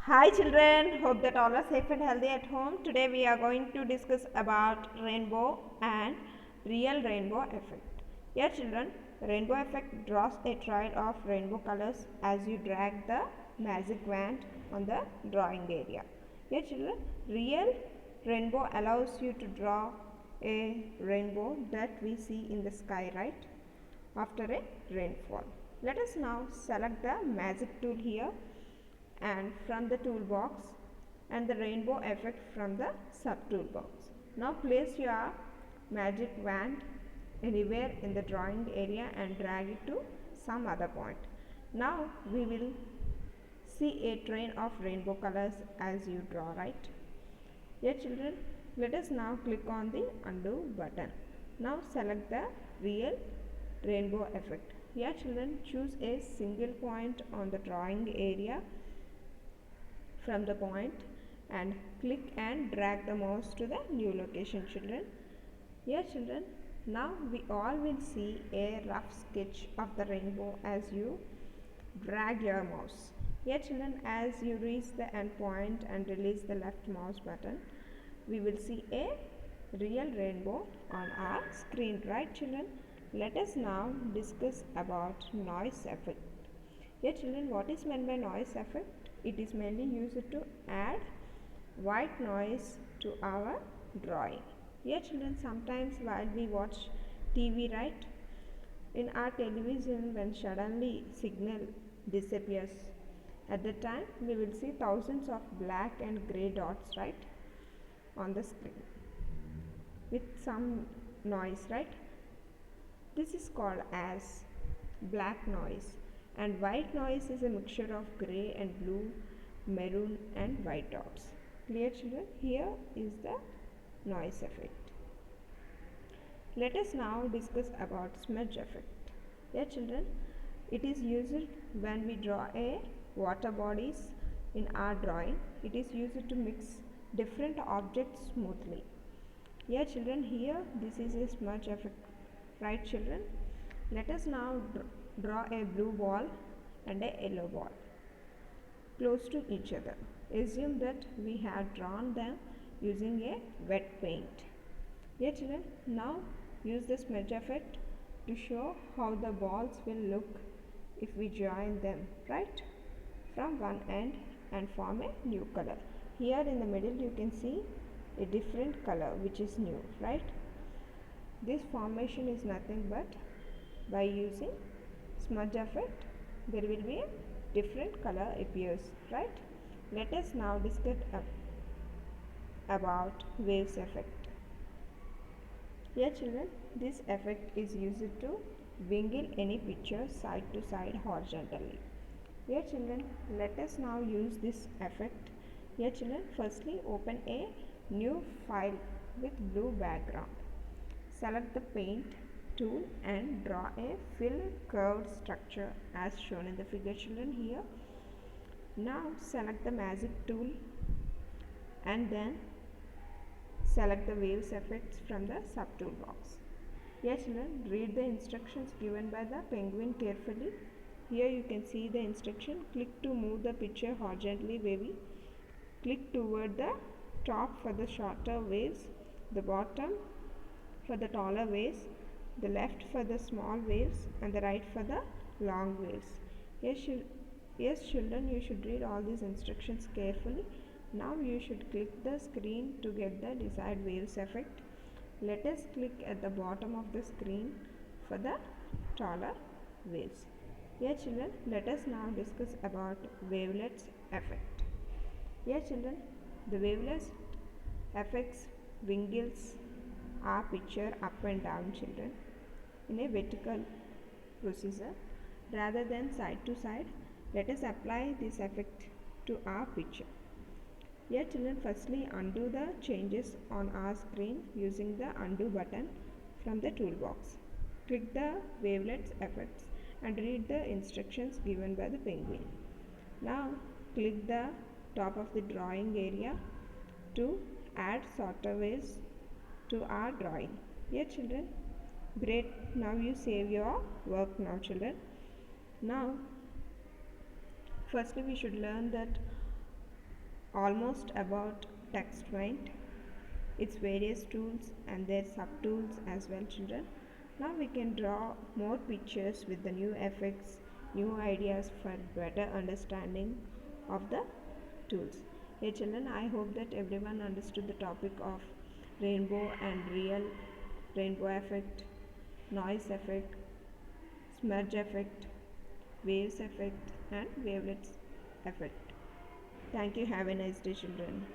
Hi children, hope that all are safe and healthy at home. Today we are going to discuss about rainbow and real rainbow effect. Here children, rainbow effect draws a trail of rainbow colors as you drag the magic wand on the drawing area. Here children, real rainbow allows you to draw a rainbow that we see in the sky, right, after a rainfall. Let us now select the magic tool here and from the toolbox and the rainbow effect from the sub toolbox. Now place your magic wand anywhere in the drawing area and drag it to some other point. Now we will see a train of rainbow colors as you draw, right? Here children, let us now click on the undo button. Now select the real rainbow effect. Here children, choose a single point on the drawing area from the point and click and drag the mouse to the new location children. Here children, now we all will see a rough sketch of the rainbow as you drag your mouse. Here children, as you reach the end point and release the left mouse button, we will see a real rainbow on our screen, right children? Let us now discuss about noise effect. Here children, what is meant by noise effect? It is mainly used to add white noise to our drawing. Here children, sometimes while we watch TV, right, in our television, when suddenly signal disappears, at the time we will see thousands of black and grey dots, right, on the screen with some noise, right? This is called as black noise, and white noise is a mixture of grey and blue, maroon and white dots. Clear children? Here is the noise effect. Let us now discuss about smudge effect. Here children, it is used when we draw a water bodies in our drawing. It is used to mix different objects smoothly. Here children, here this is a smudge effect, right children? Let us now draw a blue ball and a yellow ball close to each other. Assume that we have drawn them using a wet paint. Here children, now use the smudge effect to show how the balls will look if we join them, right, from one end and form a new color. Here in the middle you can see a different color which is new, right? This formation is nothing but by using smudge effect there will be a different color appears, right? Let us now discuss about waves effect. Here children, this effect is used to wiggle any picture side to side horizontally. Here children, let us now use this effect. Here children, firstly open a new file with blue background. Select the paint tool and draw a fill curved structure as shown in the figure children here. Now select the magic tool and then select the waves effects from the sub toolbox. Here children, read the instructions given by the penguin carefully. Here you can see the instruction. Click to move the picture horizontally wavy. Click toward the top for the shorter waves, the bottom for the taller waves, the left for the small waves and the right for the long waves. Yes children, you should read all these instructions carefully. Now you should click the screen to get the desired waves effect. Let us click at the bottom of the screen for the taller waves. Here children, let us now discuss about wavelets effect. Here children, the wavelets affects wiggles our picture up and down children in a vertical procedure rather than side to side. Let us apply this effect to our picture. Here children, firstly undo the changes on our screen using the undo button from the toolbox. Click the wavelets effects and read the instructions given by the penguin. Now click the top of the drawing area to add shorter waves to our drawing. Here children, great, now you save your work now children. Now firstly we should learn that almost about text paint, its various tools and their subtools as well, children. Now we can draw more pictures with the new effects, new ideas for better understanding of the tools. Hey children, I hope that everyone understood the topic of rainbow and real rainbow effect, noise effect, smudge effect, waves effect and wavelets effect. Thank you. Have a nice day, children.